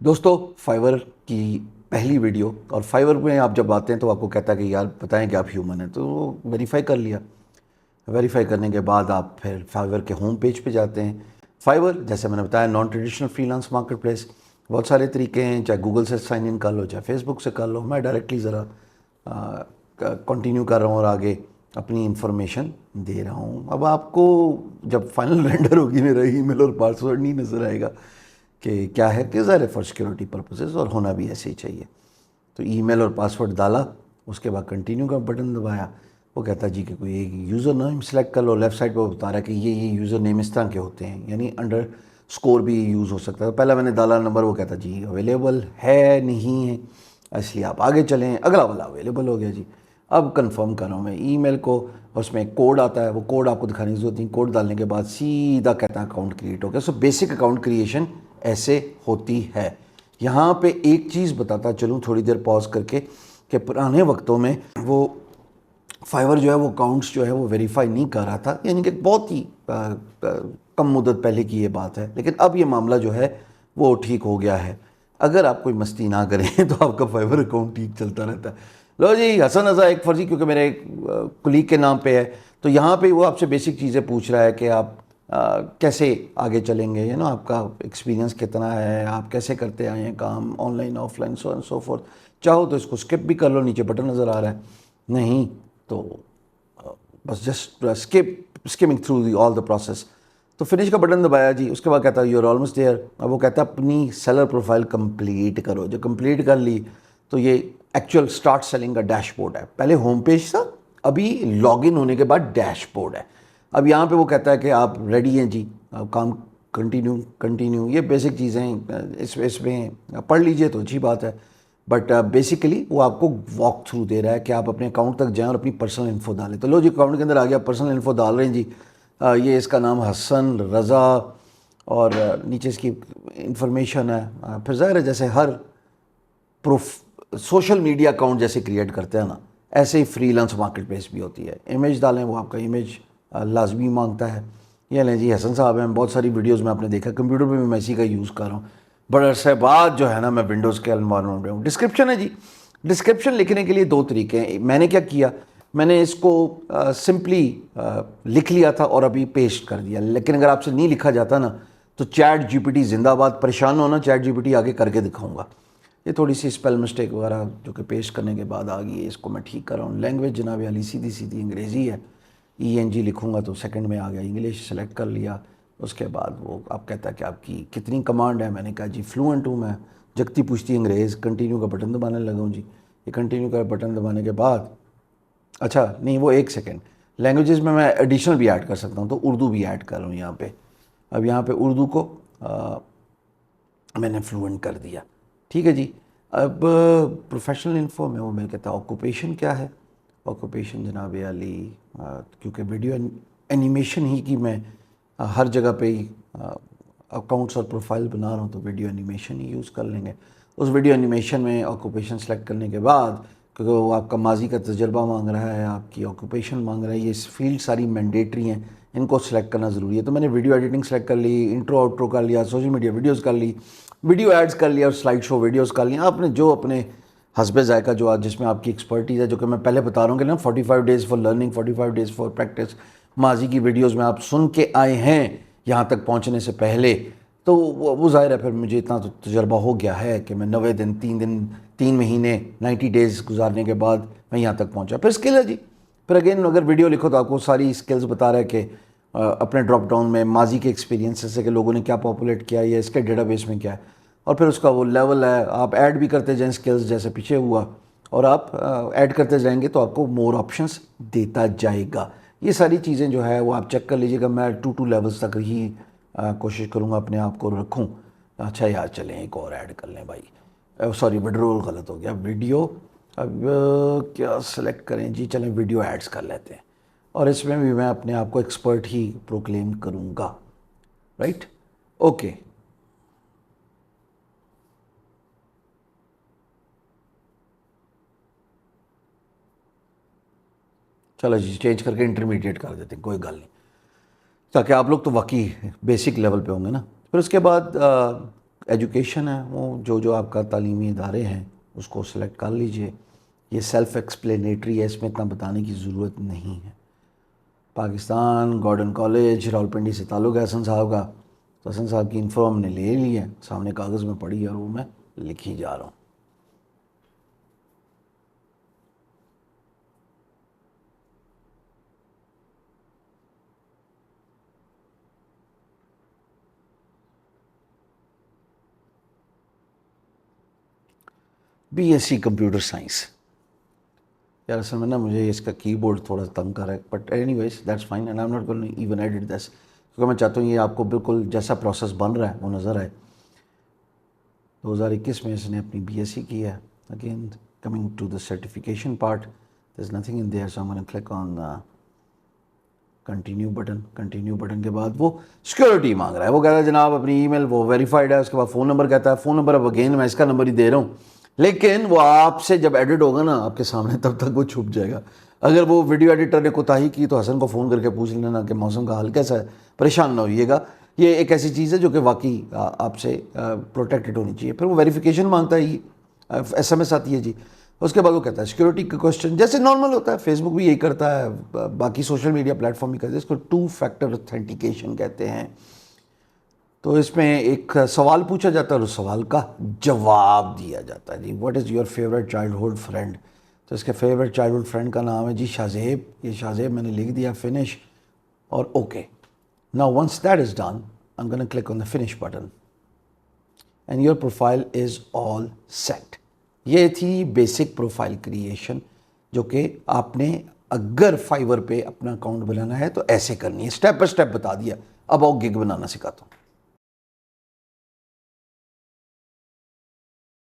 दोस्तों, फाइवर की पहली वीडियो। और फाइवर में आप जब आते हैं तो आपको कहता है कि यार बताएं कि आप ह्यूमन हैं, तो वेरीफाई कर लिया। वेरीफाई करने के बाद आप फिर फाइवर के होम पेज पे जाते हैं। फाइवर, जैसे मैंने बताया, non traditional freelance market place. बहुत सारे तरीके हैं, चाहे गूगल से साइन इन कर लो, चाहे फेसबुक से कर लो। मैं डायरेक्टली ज़रा कंटिन्यू कर रहा हूँ और आगे अपनी इंफॉर्मेशन दे रहा हूँ। अब आपको जब फाइनल रेंडर होगी मेरा ईमेल और पासवर्ड नहीं नज़र आएगा कि क्या है, कि ज़ाहिर फॉर सिक्योरिटी पर्पसेस, और होना भी ऐसे ही चाहिए। तो ईमेल और पासवर्ड डाला, उसके बाद कंटिन्यू का बटन दबाया। वो कहता है जी कि कोई एक यूज़र नेम सेलेक्ट कर लो। लेफ़्ट साइड पर बता रहा है कि ये यूज़र नेम इस तरह के होते हैं, यानी अंडर स्कोर भी यूज़ हो सकता है। पहला मैंने डाला नंबर, वो कहता जी अवेलेबल है नहीं है, इसलिए आप आगे चलें। अगला वाला अवेलेबल हो गया जी। अब कंफर्म कर रहा हूँ मैं ईमेल को, उसमें एक कोड आता है, वो कोड आपको दिखाने की जरूरत नहीं। कोड डालने के बाद सीधा कहता है अकाउंट क्रिएट हो गया। सो बेसिक अकाउंट क्रिएशन ऐसे होती है। यहाँ पे एक चीज़ बताता चलूँ थोड़ी देर पॉज करके, कि पुराने वक्तों में वो फाइवर जो है वो अकाउंट्स जो है वो वेरीफाई नहीं कर रहा था, यानी कि बहुत ही कम मुद्दत पहले की ये बात है। लेकिन अब ये मामला जो है वो ठीक हो गया है। अगर आप कोई मस्ती ना करें तो आपका फाइवर अकाउंट ठीक चलता रहता है। लो जी, हसन रज़ा एक फ़र्ज़ी, क्योंकि मेरे एक कुलीग के नाम पे है, तो यहाँ पे वो आपसे बेसिक चीज़ें पूछ रहा है कि आप कैसे आगे चलेंगे, यू नो, आपका एक्सपीरियंस कितना है, आप कैसे करते आए हैं काम, online offline, so and so fourth. चाहो तो इसको स्किप भी कर लो, नीचे बटन नज़र आ रहा है। नहीं तो बस just skimming through all the process. तो फिनिश का बटन दबाया जी। उसके बाद कहता है यू आर ऑलमोस्ट देयर। अब वो कहता है अपनी सेलर प्रोफाइल कंप्लीट करो। जो कंप्लीट कर ली तो ये एक्चुअल स्टार्ट सेलिंग का डैशबोर्ड है। पहले होम पेज था, अभी लॉगिन होने के बाद डैशबोर्ड है। अब यहाँ पे वो कहता है कि आप रेडी हैं जी, अब काम कंटिन्यू कंटिन्यू। ये बेसिक चीज़ें हैं, इसमें पढ़ लीजिए तो अच्छी बात है। बट बेसिकली वो आपको वॉक थ्रू दे रहा है कि आप अपने अकाउंट तक जाएं और अपनी पर्सनल इन्फो डालें। तो लो जी, अकाउंट के अंदर आ गया, पर्सनल इन्फो डाल रहे हैं जी। ये इसका नाम हसन रज़ा, और नीचे इसकी इंफॉर्मेशन है। फिर ज़ाहिर है जैसे हर प्रूफ सोशल मीडिया अकाउंट जैसे क्रिएट करते हैं ना, ऐसे ही फ्रीलांस मार्केट प्लेस भी होती है। इमेज डालें, वो आपका इमेज लाजमी मांगता है। ये लें जी, हसन साहब हैं, बहुत सारी वीडियोस में आपने देखा। कंप्यूटर पे भी मैं इसी का यूज़ कर रहा हूँ। बड़े अरसे बाद जो है ना मैं विंडोज़ के एनवायरनमेंट में हूँ। डिस्क्रिप्शन है जी। डिस्क्रिप्शन लिखने के लिए दो तरीके हैं। मैंने क्या किया, मैंने इसको सिंपली लिख लिया था और अभी पेस्ट कर दिया। लेकिन अगर आपसे नहीं लिखा जाता ना तो चैट जीपीटी जिंदाबाद, परेशान होना, चैट जीपीटी आगे करके दिखाऊंगा। ये थोड़ी सी स्पेल मिस्टेक वगैरह जो कि पेस्ट करने के बाद आ गई है, इसको मैं ठीक कर रहा हूँ। लैंग्वेज जनाब वाली सीधी सीधी अंग्रेज़ी है। ENG लिखूँगा तो सेकंड में आ गया, इंग्लिश सेलेक्ट कर लिया। उसके बाद वो आप कहता है कि आपकी कितनी कमांड है। मैंने कहा जी फ्लुएंट हूँ मैं, जगती पुश्ती अंग्रेज़। कंटिन्यू का बटन दबाने लगा हूँ जी। ये कंटिन्यू का बटन दबाने के बाद, अच्छा नहीं, वो एक सेकेंड, लैंग्वेजेस में मैं एडिशनल भी ऐड कर सकता हूँ, तो उर्दू भी ऐड कर रहा हूँ यहाँ पे। अब यहाँ पे उर्दू को मैंने फ्लुएंट कर दिया। ठीक है जी। अब प्रोफेशनल इन्फो में वो मैं कहता हूँ ऑक्यूपेशन क्या है। ऑक्यूपेशन जनाब अली, क्योंकि वीडियो एनिमेशन ही की मैं हर जगह पे ही अकाउंट्स और प्रोफाइल बना रहा हूँ, तो वीडियो एनिमेशन ही यूज़ कर लेंगे। उस वीडियो एनिमेशन में ऑक्यूपेशन सेलेक्ट करने के बाद, क्योंकि वो आपका माजी का तजर्बा मांग रहा है, आपकी ऑक्यूपेशन मांग रहा है, ये फील्ड सारी मैंडेटरी हैं, इनको सेलेक्ट करना ज़रूरी है। तो मैंने वीडियो एडिटिंग सेलेक्ट कर ली, इंट्रो आउट्रो कर लिया, सोशल मीडिया वीडियोज़ कर ली, वीडियो एड्स कर लिया और स्लाइड शो वीडियोज़ कर लिया। आपने जो अपने हस्बे ज़ायका जो आज जिसमें आपकी एक्सपर्टीज़ है, जो कि मैं पहले बता रहा हूँ कि ना 45 days for learning, 45 days for practice, माजी की वीडियोज़ में आप सुन के आए हैं यहाँ तक पहुँचने से पहले, तो वो ज़ाहिर है फिर मुझे इतना तो तजर्बा हो गया है कि मैं 90 दिन 3 महीने 90 डेज़ गुजारने के बाद मैं यहाँ तक पहुँचा। फिर स्किल है जी। फिर अगेन अगर वीडियो लिखो तो आपको सारी स्किल्स बता रहा है कि अपने ड्रॉप डाउन में माजी के एक्सपीरियंस से कि लोगों ने क्या पॉपुलेट किया है, इसके डेटाबेस में क्या है, और फिर उसका वो लेवल है। आप ऐड भी करते जाएँ स्किल्स, जैसे पीछे हुआ, और आप ऐड करते जाएंगे तो आपको मोर ऑप्शंस देता जाएगा। ये सारी चीज़ें जो है वो आप चेक कर लीजिएगा। मैं 2 लेवल्स तक ही कोशिश करूँगा अपने आप को रखूँ। अच्छा यार, चलें एक और ऐड कर लें भाई। सॉरी, विड्रोल गलत हो गया, वीडियो। अब क्या सेलेक्ट करें जी, चलें वीडियो एड्स कर लेते हैं, और इसमें भी मैं अपने आप को एक्सपर्ट ही प्रोक्लेम करूँगा। Right, okay. चलो जी, चेंज करके इंटरमीडिएट कर देते हैं, कोई गल नहीं, ताकि आप लोग तो वाकई बेसिक लेवल पे होंगे ना। फिर उसके बाद एजुकेशन है वो जो जो आपका तालीमी इदारे हैं उसको सेलेक्ट कर लीजिए। ये सेल्फ़ एक्सप्लेनेटरी है, इसमें इतना बताने की ज़रूरत नहीं है। पाकिस्तान गॉर्डन कॉलेज रावलपिंडी से ताल्लुक़ है हसन साहब का, तो हसन साहब की इन्फो हमने ले ली है, सामने कागज़ में पड़ी है और वो मैं लिखी जा रहा हूँ। BSc computer science. यार असल में ना मुझे इसका कीबोर्ड थोड़ा तंग कर रहा है, but anyways that's fine and I am not going to even edit this, क्योंकि मैं चाहता हूँ ये आपको बिल्कुल जैसा प्रोसेस बन रहा है वो नज़र आए। 2021 में इसने अपनी BSc की है। Again coming to the certification part, there is nothing in there, so I am gonna click on continue button. Continue button के बाद वो सिक्योरिटी मांग रहा है, वो कह रहा है जनाब अपनी ईमेल वो वेरीफाइड है, उसके बाद फ़ोन नंबर कहता है, फ़ोन नंबर अब अगेन मैं इसका नंबर ही दे रहा हूँ, लेकिन वो आपसे जब एडिट होगा ना आपके सामने तब तक वो छुप जाएगा। अगर वो वीडियो एडिटर ने कोताही की तो हसन को फ़ोन करके पूछ लेना कि मौसम का हाल कैसा है, परेशान ना होइएगा। ये एक ऐसी चीज़ है जो कि वाकई आपसे प्रोटेक्टेड होनी चाहिए। फिर वो वेरिफिकेशन मांगता है, SMS आती है जी, उसके बाद वो कहता है सिक्योरिटी का क्वेश्चन, जैसे नॉर्मल होता है, फेसबुक भी यही करता है, बाकी सोशल मीडिया प्लेटफॉर्म भी करते हैं, इसको 2 फैक्टर ऑथेंटिकेशन कहते हैं। तो इसमें एक सवाल पूछा जाता है और उस सवाल का जवाब दिया जाता है जी, what is your favourite childhood friend. तो इसके फेवरेट चाइल्डहुड फ्रेंड का नाम है जी शाहज़ेब। ये शाहज़ेब मैंने लिख दिया, फिनिश और okay. Now once that is done I am gonna click on the finish button and your profile is all set. ये थी बेसिक प्रोफाइल क्रिएशन, जो कि आपने अगर फाइवर पे अपना अकाउंट बनाना है तो ऐसे करनी है, स्टेप बाय स्टेप बता दिया। अब आओ गिग बनाना सिखाता हूँ।